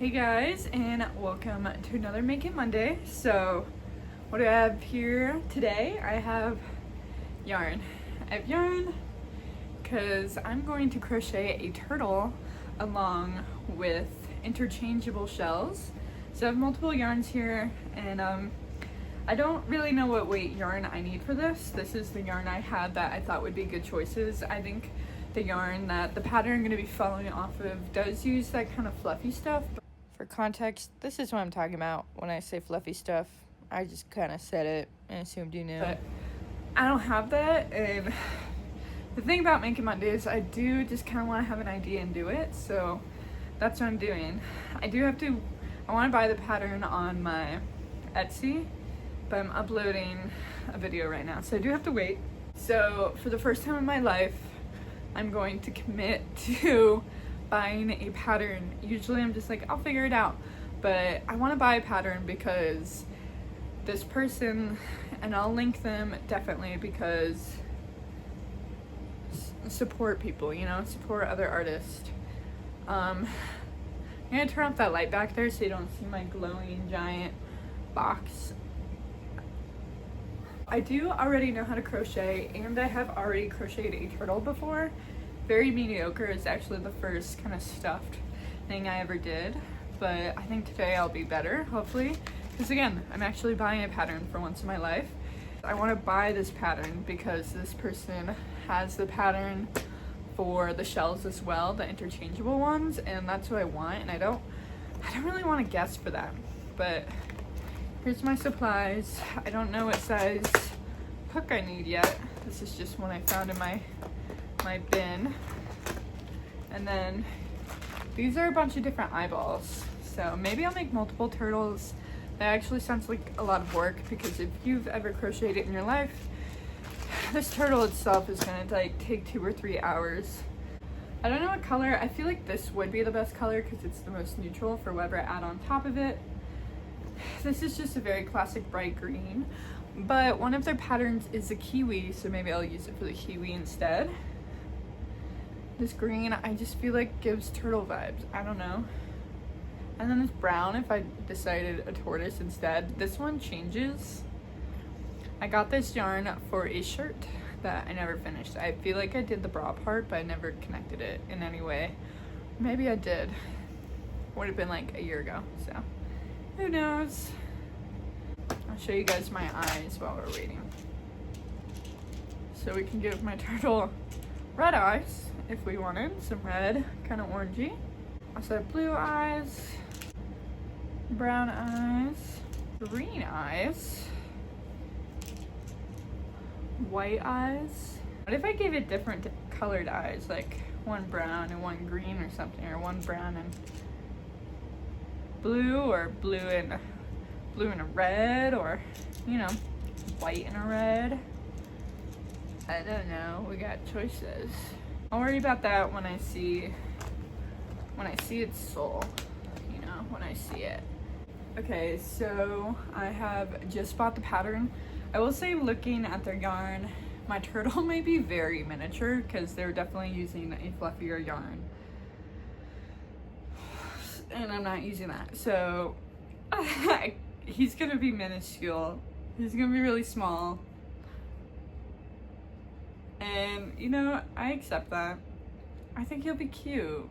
Hey guys, and welcome to another Make It Monday. So what do I have here today? I have yarn. I have yarn because I'm going to crochet a turtle along with interchangeable shells. So I have multiple yarns here, and I don't really know what weight yarn I need for this. This is the yarn I had that I thought would be good choices. I think the yarn that the pattern I'm going to be following off of does use that kind of fluffy stuff. For context, this is what I'm talking about when I say fluffy stuff. I just kind of said it and assumed you knew. But I don't have that, and the thing about Making Mondays, I do just kind of want to have an idea and do it, so that's what I'm doing. I want to buy the pattern on my Etsy, but I'm uploading a video right now, so I do have to wait. So for the first time in my life, I'm going to commit to buying a pattern. Usually I'm just like, I'll figure it out, but I want to buy a pattern because this person, and I'll link them definitely, because support people, you know, support other artists. I'm gonna turn off that light back there so you don't see my glowing giant box. I do already know how to crochet, and I have already crocheted a turtle before. Very mediocre. It's actually the first kind of stuffed thing I ever did, but I think today I'll be better, hopefully, because again, I'm actually buying a pattern for once in my life. I want to buy this pattern because this person has the pattern for the shells as well, the interchangeable ones, and that's what I want, and I don't really want to guess for that. But here's my supplies. I don't know what size hook I need yet. This is just one I found in my bin. And then these are a bunch of different eyeballs, so maybe I'll make multiple turtles. That actually sounds like a lot of work, because if you've ever crocheted in your life, this turtle itself is gonna like take 2 or 3 hours. I don't know what color. I feel like this would be the best color because it's the most neutral for whatever I add on top of it. This is just a very classic bright green, but one of their patterns is a kiwi, so maybe I'll use it for the kiwi instead. This green, I just feel like gives turtle vibes. I don't know. And then this brown, if I decided a tortoise instead. This one changes. I got this yarn for a shirt that I never finished. I feel like I did the bra part, but I never connected it in any way. Maybe I did. Would have been like a year ago, so who knows. I'll show you guys my eyes while we're waiting. So we can give my turtle red eyes if we wanted some red, kind of orangey. Also have blue eyes, brown eyes, green eyes, white eyes. What if I gave it different colored eyes, like one brown and one green or something, or one brown and blue, or blue and a red, or, you know, white and a red? I don't know. We got choices. I'll worry about that when I see its soul, you know, when I see it. Okay, so I have just bought the pattern. I will say, looking at their yarn, my turtle may be very miniature because they're definitely using a fluffier yarn, and I'm not using that, so he's gonna be minuscule. He's gonna be really small. And, you know, I accept that. I think he'll be cute.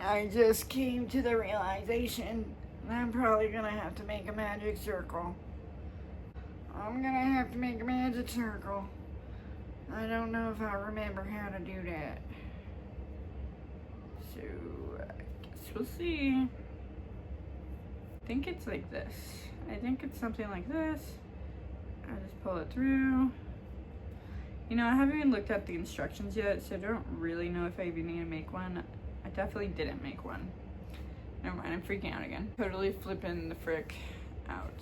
I just came to the realization that I'm probably gonna have to make a magic circle. I don't know if I remember how to do that. So, I guess we'll see. I think it's like this. I think it's something like this. I just pull it through. You know, I haven't even looked at the instructions yet, so I don't really know if I even need to make one. I definitely didn't make one. Never mind, I'm freaking out again. Totally flipping the frick out.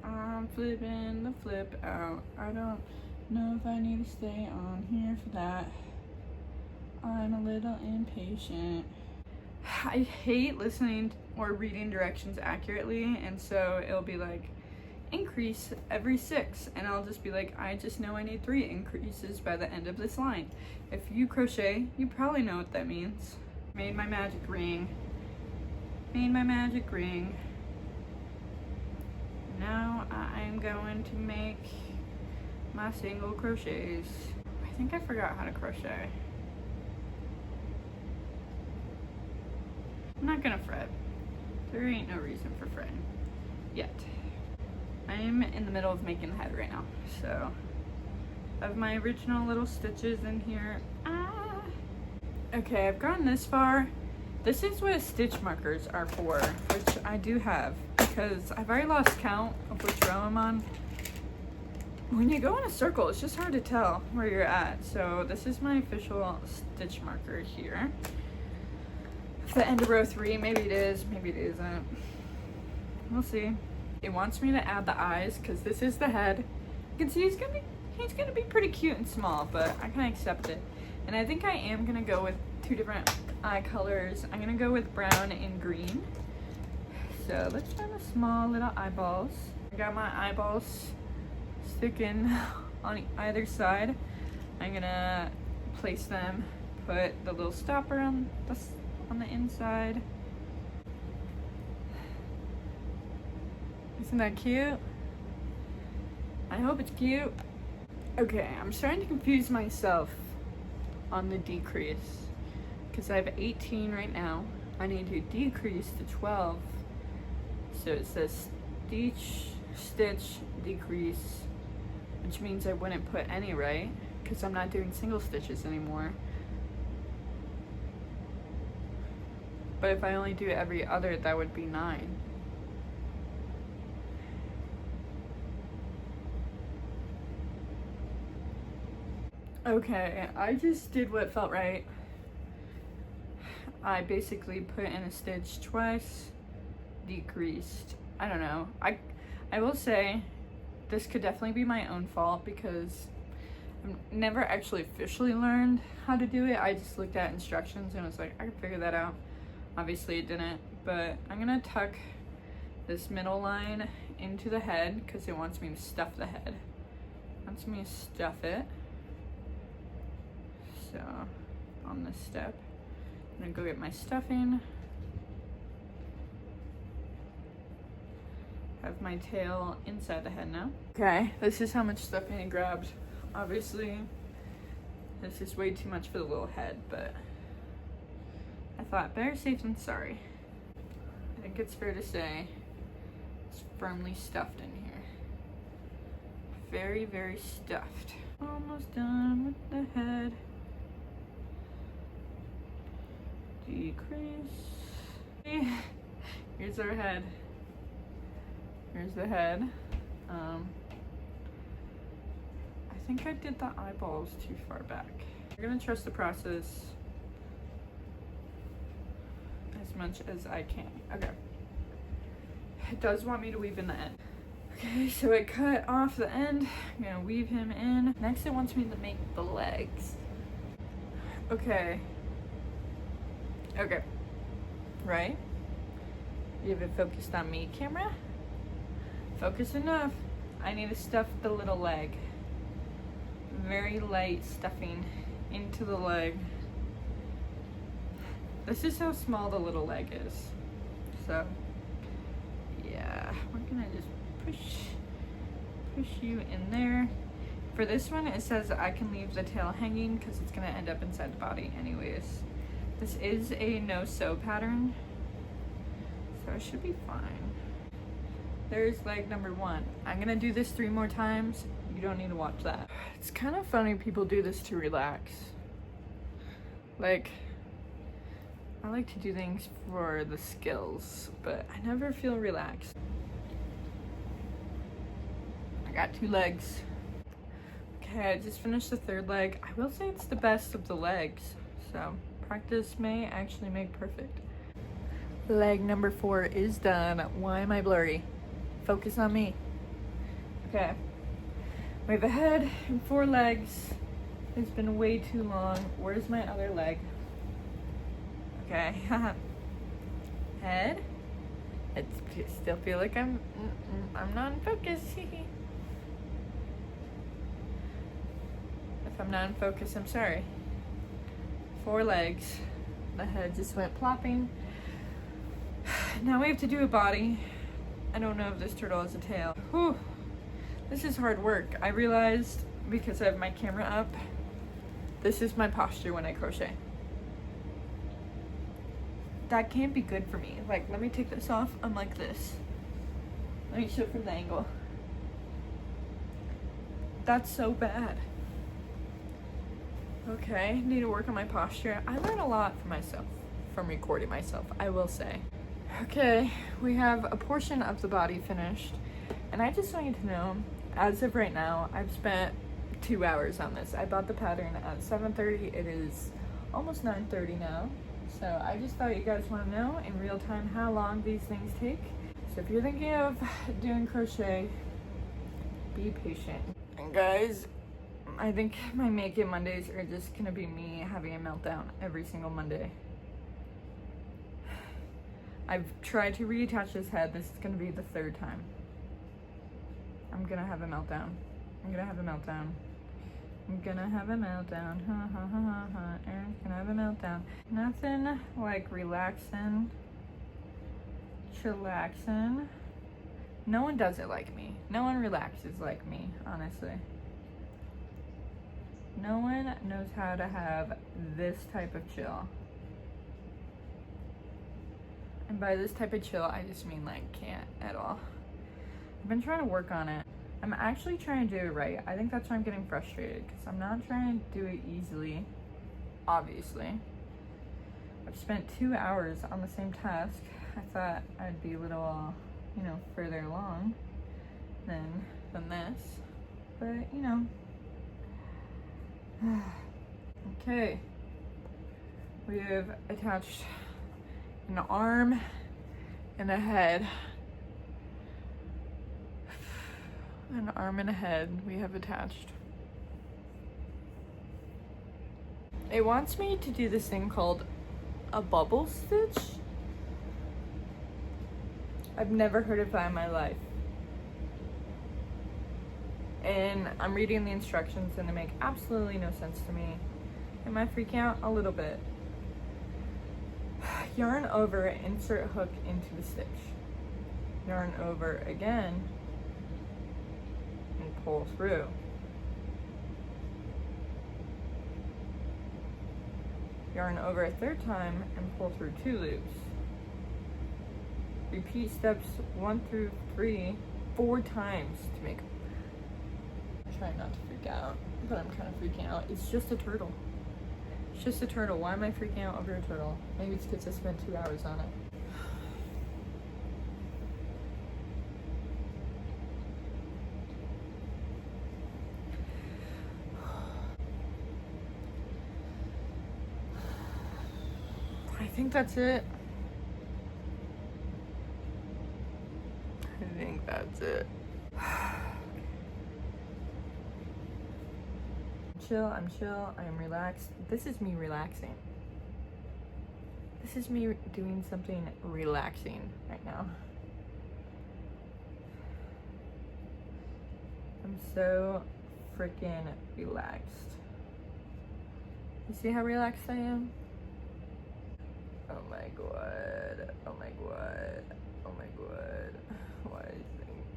I'm flipping the flip out. I don't know if I need to stay on here for that. I'm a little impatient. I hate listening or reading directions accurately, and so it'll be like, increase every 6, and I'll just be like, I just know I need 3 increases by the end of this line. If you crochet, you probably know what that means. Made my magic ring. Made my magic ring. Now I'm going to make my single crochets. I think I forgot how to crochet. I'm not gonna fret. There ain't no reason for fretting yet. I'm in the middle of making the head right now, so I have my original little stitches in here. Okay, I've gotten this far. This is what stitch markers are for, which I do have, because I've already lost count of which row I'm on. When you go in a circle, it's just hard to tell where you're at. So this is my official stitch marker here. The end of row 3, maybe it is, maybe it isn't. We'll see. It wants me to add the eyes because this is the head. You can see he's gonna be pretty cute and small, but I can accept it. And I think I am gonna go with 2 different eye colors. I'm gonna go with brown and green. So let's try the small little eyeballs. I got my eyeballs sticking on either side. I'm gonna place them, put the little stopper on the inside. Isn't that cute? I hope it's cute. Okay, I'm starting to confuse myself on the decrease because I have 18 right now. I need to decrease to 12. So it says stitch decrease, which means I wouldn't put any, right? Because I'm not doing single stitches anymore. But if I only do every other, that would be 9. Okay, I just did what felt right. I basically put in a stitch twice, decreased. I don't know. I will say this could definitely be my own fault because I've never actually officially learned how to do it. I just looked at instructions and was like, I can figure that out. Obviously it didn't, but I'm gonna tuck this middle line into the head because it wants me to stuff the head. It wants me to stuff it. So on this step, I'm gonna go get my stuffing. Have my tail inside the head now. Okay, this is how much stuffing I grabbed. Obviously, this is way too much for the little head, but I thought better safe than sorry. I think it's fair to say it's firmly stuffed in here. Very, very stuffed. Almost done with the head. Decrease. Here's our head. Here's the head. I think I did the eyeballs too far back. We're gonna trust the process as much as I can. Okay. It does want me to weave in the end. Okay, so I cut off the end. I'm gonna weave him in. Next it wants me to make the legs. Okay. Okay. Right? You have it focused on me, camera? Focus enough. I need to stuff the little leg. Very light stuffing into the leg. This is how small the little leg is. So, yeah, we're gonna just push you in there. For this one, it says I can leave the tail hanging because it's gonna end up inside the body anyways. This is a no-sew pattern, so it should be fine. There's leg number 1. I'm gonna do this 3 more times. You don't need to watch that. It's kind of funny people do this to relax. Like, I like to do things for the skills, but I never feel relaxed. I got 2 legs. Okay, I just finished the 3rd leg. I will say it's the best of the legs, so practice may actually make perfect. Leg number 4 is done. Why am I blurry? Focus on me. Okay. We have a head and 4 legs. It's been way too long. Where's my other leg? Okay. Head, I still feel like I'm not in focus. If I'm not in focus, I'm sorry. 4 legs. The head just went plopping. Now we have to do a body. I don't know if this turtle has a tail. Whew. This is hard work. I realized because I have my camera up, this is my posture when I crochet. That can't be good for me. Like, let me take this off. I'm like this. Let me show from the angle. That's so bad. Okay, need to work on my posture. I learn a lot from myself, from recording myself, I will say. Okay, we have a portion of the body finished. And I just want you to know, as of right now, I've spent 2 hours on this. I bought the pattern at 7:30. It is almost 9:30 now. So I just thought you guys want to know in real time how long these things take. So if you're thinking of doing crochet, be patient. And guys, I think my Make It Mondays are just going to be me having a meltdown every single Monday. I've tried to reattach this head. This is going to be the 3rd time. I'm going to have a meltdown. I'm going to have a meltdown. I'm gonna have a meltdown. Ha ha ha ha ha. Erin's gonna have a meltdown. Nothing like relaxing, chillaxing. No one does it like me. No one relaxes like me, honestly. No one knows how to have this type of chill. And by this type of chill, I just mean like can't at all. I've been trying to work on it. I'm actually trying to do it right. I think that's why I'm getting frustrated, because I'm not trying to do it easily, obviously. I've spent 2 hours on the same task. I thought I'd be a little, you know, further along than this, but you know. Okay, we have attached an arm and a head. An arm and a head we have attached. It wants me to do this thing called a bubble stitch. I've never heard of that in my life. And I'm reading the instructions and they make absolutely no sense to me. Am I freaking out? A little bit. Yarn over, insert hook into the stitch. Yarn over again, pull through. Yarn over a 3rd time and pull through 2 loops. Repeat steps 1 through 3 4 times to make. I'm trying not to freak out, but I'm kind of freaking out. It's just a turtle. It's just a turtle. Why am I freaking out over a turtle? Maybe it's because I spent 2 hours on it. I think that's it. I think that's it. I'm chill, I'm relaxed. This is me relaxing. This is me doing something relaxing right now. I'm so freaking relaxed. You see how relaxed I am? Oh my god. Oh my god. Oh my god.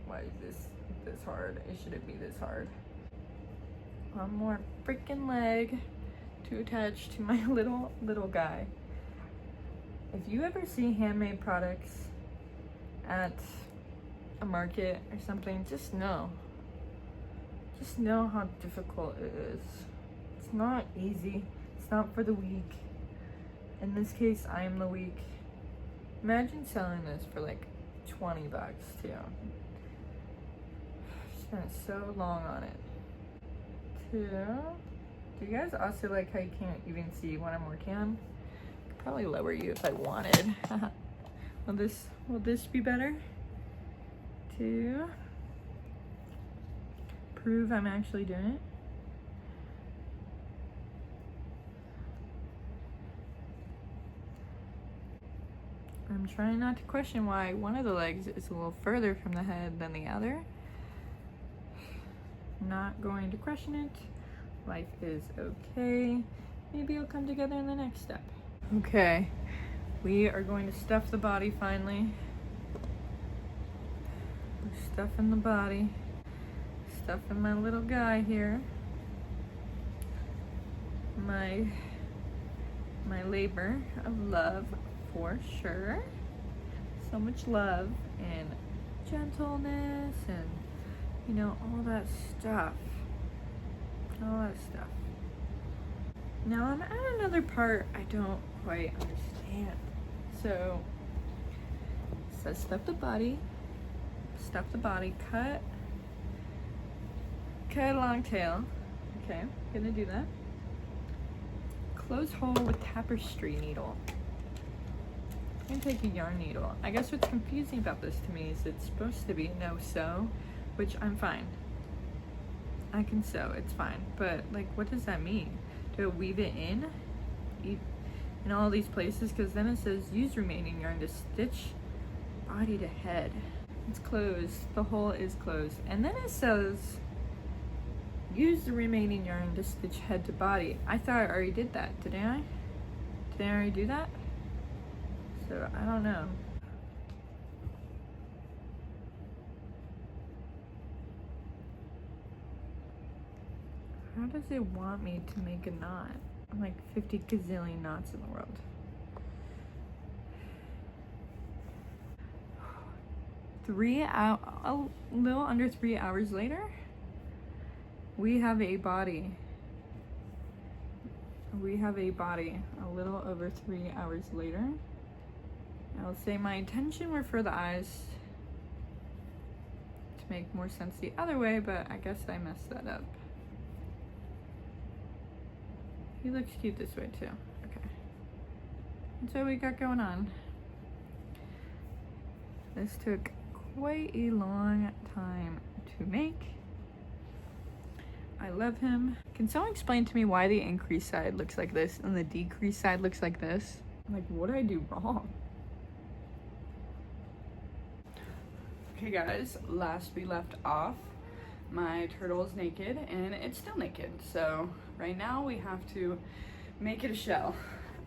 Why is this hard? It shouldn't be this hard. One more freaking leg to attach to my little guy. If you ever see handmade products at a market or something, just know how difficult it is. It's not easy. It's not for the weak. In this case, I am the weak. Imagine selling this for like 20 bucks too. I spent so long on it. Do you guys also like how you can't even see what I'm working on? I could probably lower you if I wanted. Will this be better? To prove I'm actually doing it. I'm trying not to question why one of the legs is a little further from the head than the other. Not going to question it. Life is okay. Maybe it'll come together in the next step. Okay, we are going to stuff the body finally. We're stuffing the body. Stuffing my little guy here. My labor of love, for sure. So much love and gentleness and, you know, all that stuff. Now I'm at another part I don't quite understand. So, it says stuff the body, cut a long tail. Okay, gonna do that. Close hole with tapestry needle. I'm gonna take a yarn needle. I guess what's confusing about this to me is it's supposed to be no sew, which I'm fine. I can sew, it's fine. But like, what does that mean? Do I weave it in all these places? Because then it says use remaining yarn to stitch body to head. It's closed, the hole is closed. And then it says use the remaining yarn to stitch head to body. I thought I already did that, didn't I? Did I already do that? So I don't know. How does it want me to make a knot? I'm like 50 gazillion knots in the world. A little under 3 hours later, we have a body. A little over 3 hours later. I'll say my intention were for the eyes to make more sense the other way, but I guess I messed that up. He looks cute this way too. Okay. That's what we got going on. This took quite a long time to make. I love him. Can someone explain to me why the increase side looks like this and the decrease side looks like this? Like, what did I do wrong? Okay guys, last we left off, my turtle is naked and it's still naked. So right now we have to make it a shell.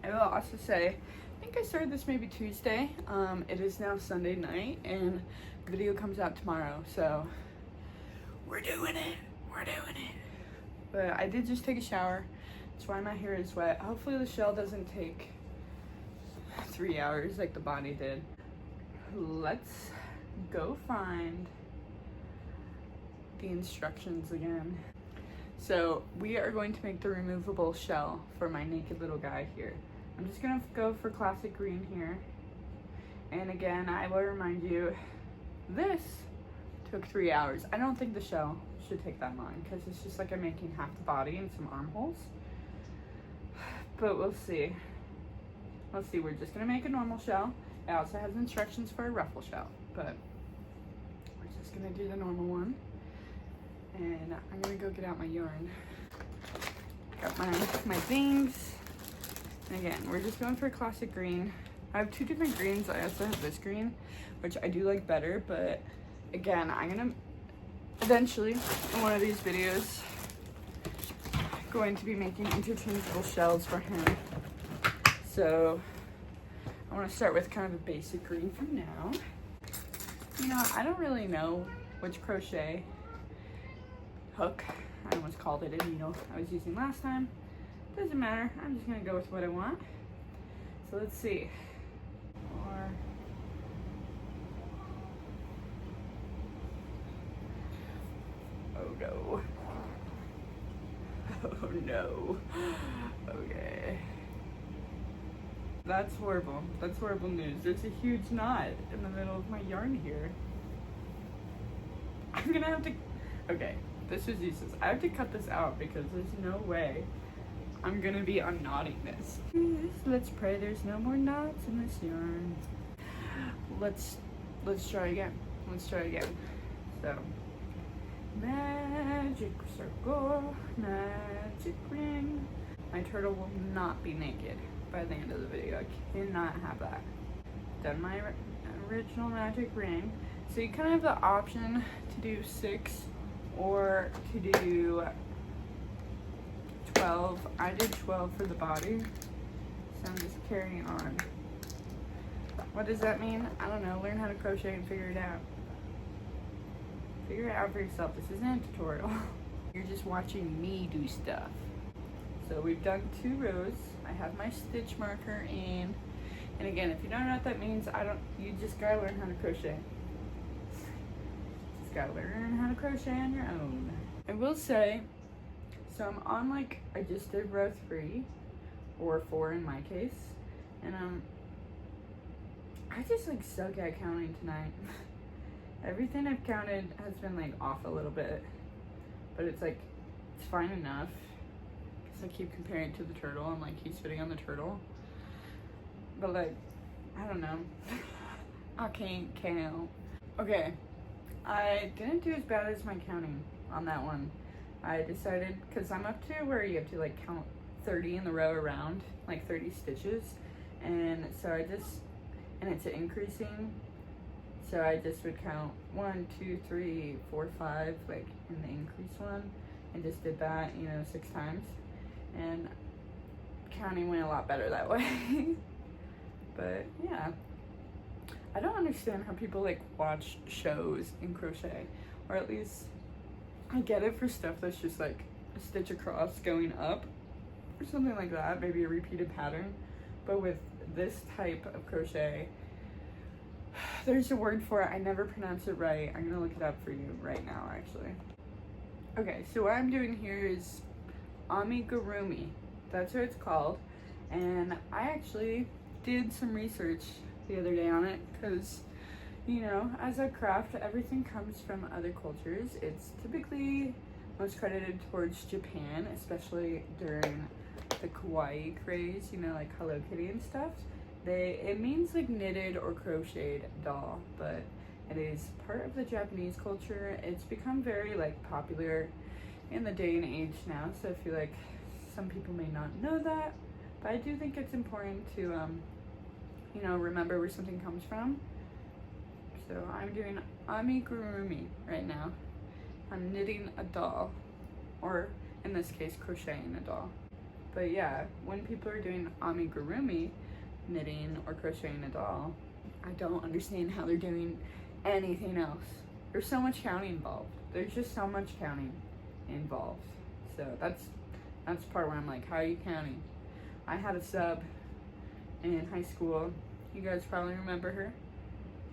I will also say, I think I started this maybe Tuesday. It is now Sunday night and the video comes out tomorrow. So we're doing it. But I did just take a shower. That's why my hair is wet. Hopefully the shell doesn't take 3 hours like the body did. Let's go find the instructions again. So we are going to make the removable shell for my naked little guy here. I'm just gonna go for classic green here. And again, I will remind you, this took 3 hours. I don't think the shell should take that long because it's just like I'm making half the body and some armholes. But we'll see. Let's see, we're just gonna make a normal shell. It also has instructions for a ruffle shell, but we're just gonna do the normal one. And I'm gonna go get out my yarn. Got my things. And again, we're just going for a classic green. I have two different greens. I also have this green, which I do like better, but again, I'm gonna eventually, in one of these videos, going to be making interchangeable shells for him. So I want to start with kind of a basic green for now. You know, I don't really know which crochet hook, I almost called it a needle, I was using last time. Doesn't matter, I'm just gonna go with what I want. So let's see. Oh no. Oh no. Okay. That's horrible. That's horrible news. There's a huge knot in the middle of my yarn here. I'm gonna have to, okay, this is useless. I have to cut this out because there's no way I'm gonna be unknotting this. Let's pray there's no more knots in this yarn. Let's try again. So, magic circle, magic ring. My turtle will not be naked by the end of the video. I cannot have that. done my original magic ring. So you kind of have the option to do 6 or to do 12. I did 12 for the body, so I'm just carrying on. What does that mean? I don't know. Learn how to crochet and figure it out. Figure it out for yourself. This isn't a tutorial. You're just watching me do stuff. So we've done 2 rows. I have my stitch marker in. And again, if you don't know what that means, you just gotta learn how to crochet. Just gotta learn how to crochet on your own. I will say, so I'm on like, I just did row 3 or 4 in my case. And I just like suck at counting tonight. Everything I've counted has been like off a little bit, but it's like, it's fine enough. Cause I keep comparing it to the turtle. I'm like, he's fitting on the turtle. But like, I don't know. I can't count. Okay, I didn't do as bad as my counting on that one. I decided, cause I'm up to where you have to like count 30 in the row around, like 30 stitches. And so and it's increasing. So I just would count 1, 2, 3, 4, 5, like in the increase one, and just did that, 6 times. And counting went a lot better that way. But yeah, I don't understand how people like watch shows in crochet, or at least I get it for stuff that's just like a stitch across going up or something like that, maybe a repeated pattern. But with this type of crochet, there's a word for it. I never pronounce it right. I'm gonna look it up for you right now, actually. Okay, so what I'm doing here is amigurumi. That's what it's called. And I actually did some research the other day on it because, as a craft, everything comes from other cultures. It's typically most credited towards Japan, especially during the kawaii craze, like Hello Kitty and stuff. It means like knitted or crocheted doll, but it is part of the Japanese culture. It's become very like popular in the day and age now, so I feel like some people may not know that, but I do think it's important to remember where something comes from. So I'm doing amigurumi right now. I'm knitting a doll, or in this case crocheting a doll. But yeah, when people are doing amigurumi, knitting or crocheting a doll, I don't understand how they're doing anything else. There's so much counting involved. There's just so much counting involved. So that's the part where I'm like, how are you counting? I had a sub in high school. You guys probably remember her.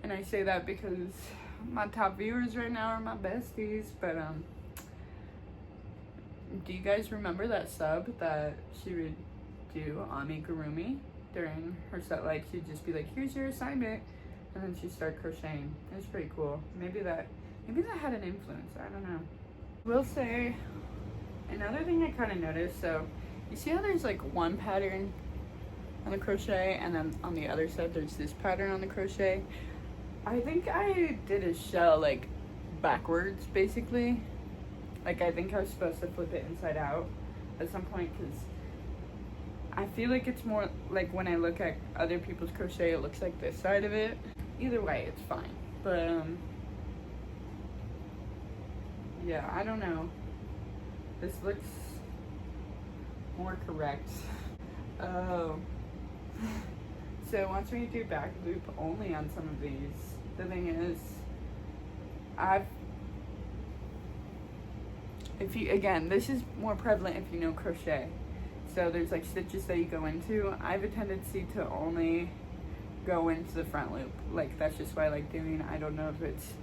And I say that because my top viewers right now are my besties. But do you guys remember that sub that she would do amigurumi during her set? Like, she'd just be like, here's your assignment, and then she'd start crocheting. It was pretty cool. Maybe that had an influence. I don't know. Will say another thing I kind of noticed. So you see how there's like one pattern on the crochet, and then on the other side there's this pattern on the crochet. I think I did a shell like backwards, basically. Like, I think I was supposed to flip it inside out at some point, because I feel like it's more like when I look at other people's crochet, it looks like this side of it. Either way, it's fine. But yeah, I don't know. This looks more correct. Oh. So it wants me to do back loop only on some of these. The thing is, this is more prevalent if you know crochet. So there's like stitches that you go into. I have a tendency to only go into the front loop. Like, that's just what I like doing. I don't know if it's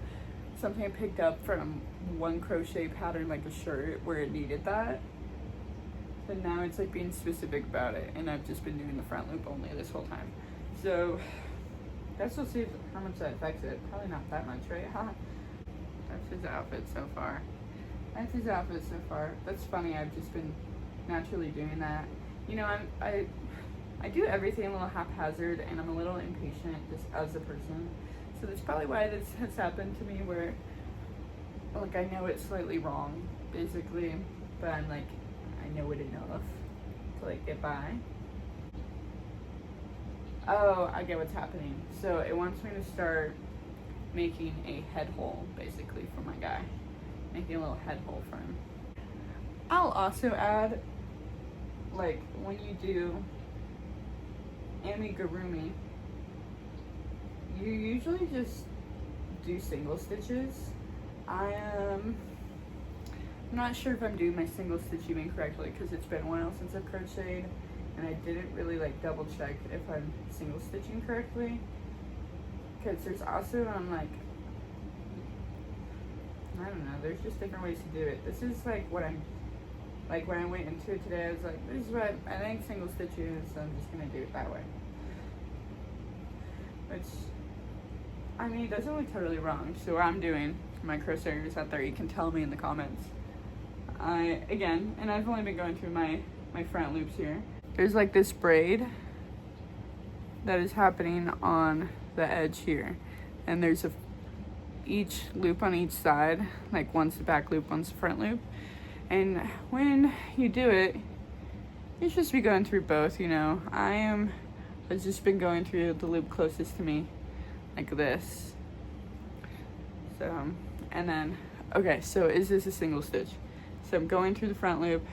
something I picked up from one crochet pattern, like a shirt, where it needed that. But now it's like being specific about it, and I've just been doing the front loop only this whole time. So guess we'll see how much that affects it. Probably not that much, right? That's his outfit so far. That's funny. I've just been naturally doing that. I do everything a little haphazard, and I'm a little impatient just as a person. So that's probably why this has happened to me, where like I know it's slightly wrong, basically, but I'm like, I know it enough to like get by. Oh, I get what's happening. So it wants me to start making a head hole, basically, for my guy. Making a little head hole for him. I'll also add, like, when you do amigurumi, you usually just do single stitches. I'm not sure if I'm doing my single stitching correctly because it's been a while since I've crocheted and I didn't really like double check if I'm single stitching correctly, because there's also like, I don't know, there's just different ways to do it. This is like what I'm like when I went into it today, I was like, this is what I think single stitch is, so I'm just gonna do it that way. Which, I mean, it doesn't look totally wrong. So what I'm doing, my crocheters out there, you can tell me in the comments. And I've only been going through my front loops here. There's like this braid that is happening on the edge here. And there's each loop on each side, like one's the back loop, one's the front loop. And when you do it, you should just be going through both, you know. I've just been going through the loop closest to me, like this. So, and then, okay, so is this a single stitch? So I'm going through the front loop,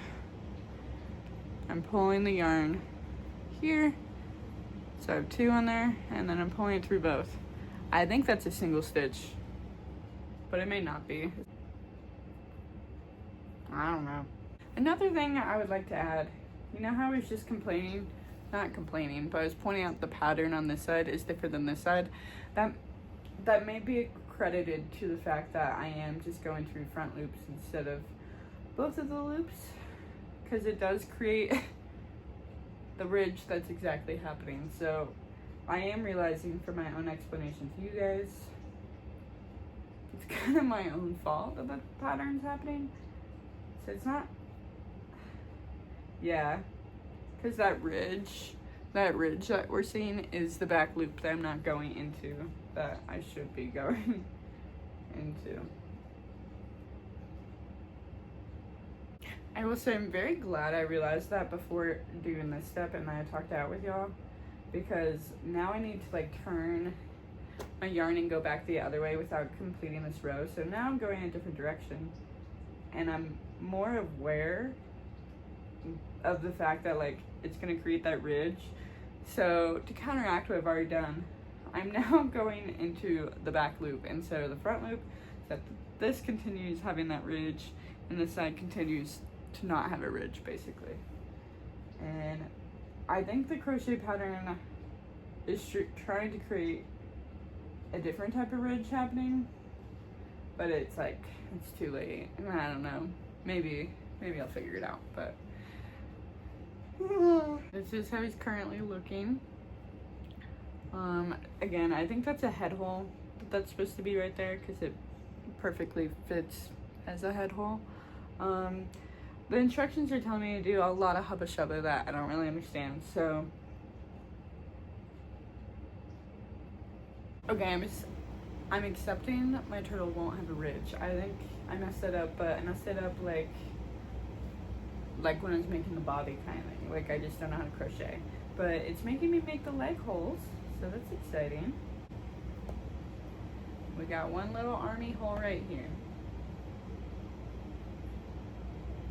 I'm pulling the yarn here, so I have 2 on there, and then I'm pulling it through both. I think that's a single stitch, but it may not be. I don't know. Another thing I would like to add, you know how I was just not complaining, but I was pointing out the pattern on this side is different than this side. That may be credited to the fact that I am just going through front loops instead of both of the loops, because it does create the ridge that's exactly happening. So I am realizing from my own explanation to you guys, it's kind of my own fault that the pattern's happening. So it's not, yeah, because that ridge that we're seeing is the back loop that I'm not going into, that I should be going into. I will say I'm very glad I realized that before doing this step and I talked out with y'all, because now I need to like turn my yarn and go back the other way without completing this row. So now I'm going in a different direction and I'm more aware of the fact that like it's gonna create that ridge. So to counteract what I've already done, I'm now going into the back loop instead of the front loop, so that this continues having that ridge and this side continues to not have a ridge, basically. And I think the crochet pattern is trying to create a different type of ridge happening, but it's like, it's too late. And I don't know, maybe I'll figure it out, but this is how he's currently looking. Again, I think that's a head hole that's supposed to be right there because it perfectly fits as a head hole. The instructions are telling me to do a lot of hubba shubba that I don't really understand, so okay, I'm accepting that my turtle won't have a ridge. I think I messed it up, but I messed it up like when I was making the body kind of thing. Like I just don't know how to crochet, but it's making me make the leg holes, so that's exciting. We got one little army hole right here.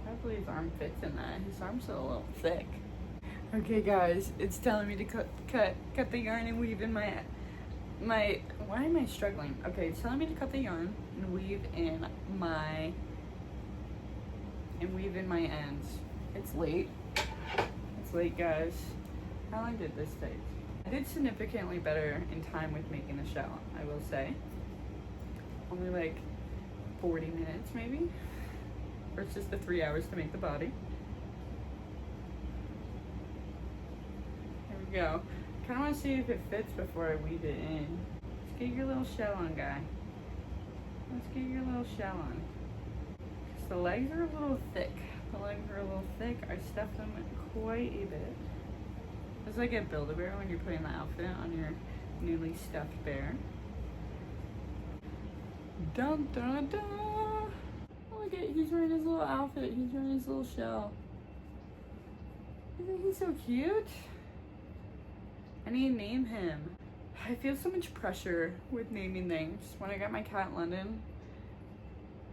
Hopefully his arm fits in that. His arm's a little thick. Okay guys, it's telling me to cut the yarn and weave in my why am I struggling? Okay, it's telling me to cut the yarn and weave in my ends. It's late. It's late, guys. How long did this take? I did significantly better in time with making the shell, I will say. Only like 40 minutes maybe. Versus the 3 hours to make the body. Here we go. Kind of want to see if it fits before I weave it in. Let's get your little shell on, guy. Let's get your little shell on. The legs are a little thick. I stuffed them quite a bit. It's like a Build-A-Bear when you're putting the outfit on your newly stuffed bear. Dun dun dun! Look at, he's wearing his little outfit. He's wearing his little shell. Isn't he so cute? I need to name him. I feel so much pressure with naming things. When I got my cat London,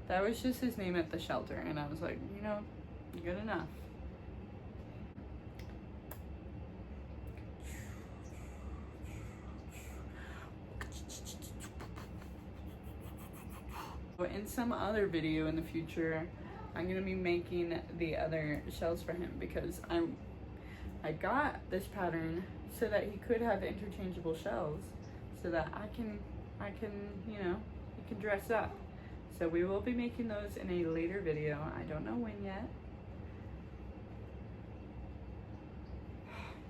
that was just his name at the shelter, and I was like, you know, good enough. In some other video in the future, I'm gonna be making the other shells for him because I got this pattern so that he could have interchangeable shells, so that I can, you know, he can dress up. So we will be making those in a later video. I don't know when yet.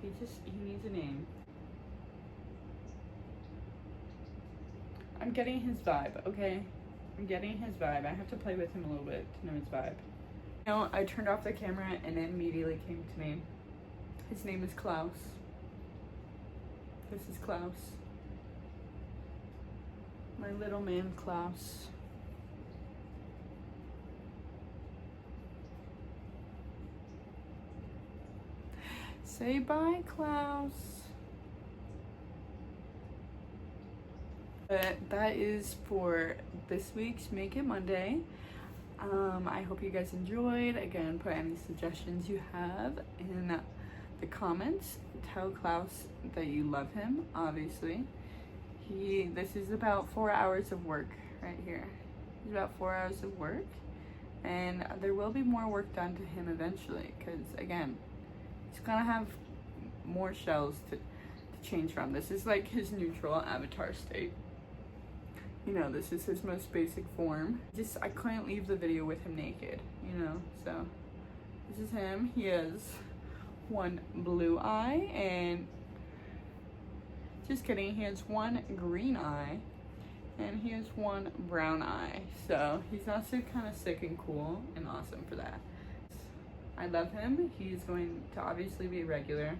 He needs a name. I'm getting his vibe, okay? I'm getting his vibe. I have to play with him a little bit to know his vibe. You know, I turned off the camera and it immediately came to me. His name is Klaus. This is Klaus. My little man Klaus. Say bye, Klaus. But that is for this week's Make It Monday. I hope you guys enjoyed. Again, put any suggestions you have in the comments. Tell Klaus that you love him, obviously. This is about 4 hours of work right here. It's about 4 hours of work, and there will be more work done to him eventually, because again, he's gonna have more shells to change from. This is like his neutral avatar state. You know, this is his most basic form. I couldn't leave the video with him naked, you know, so this is him. He has one blue eye, and just kidding, he has one green eye, and he has one brown eye. So he's also kind of sick and cool and awesome for that. I love him. He's going to obviously be regular.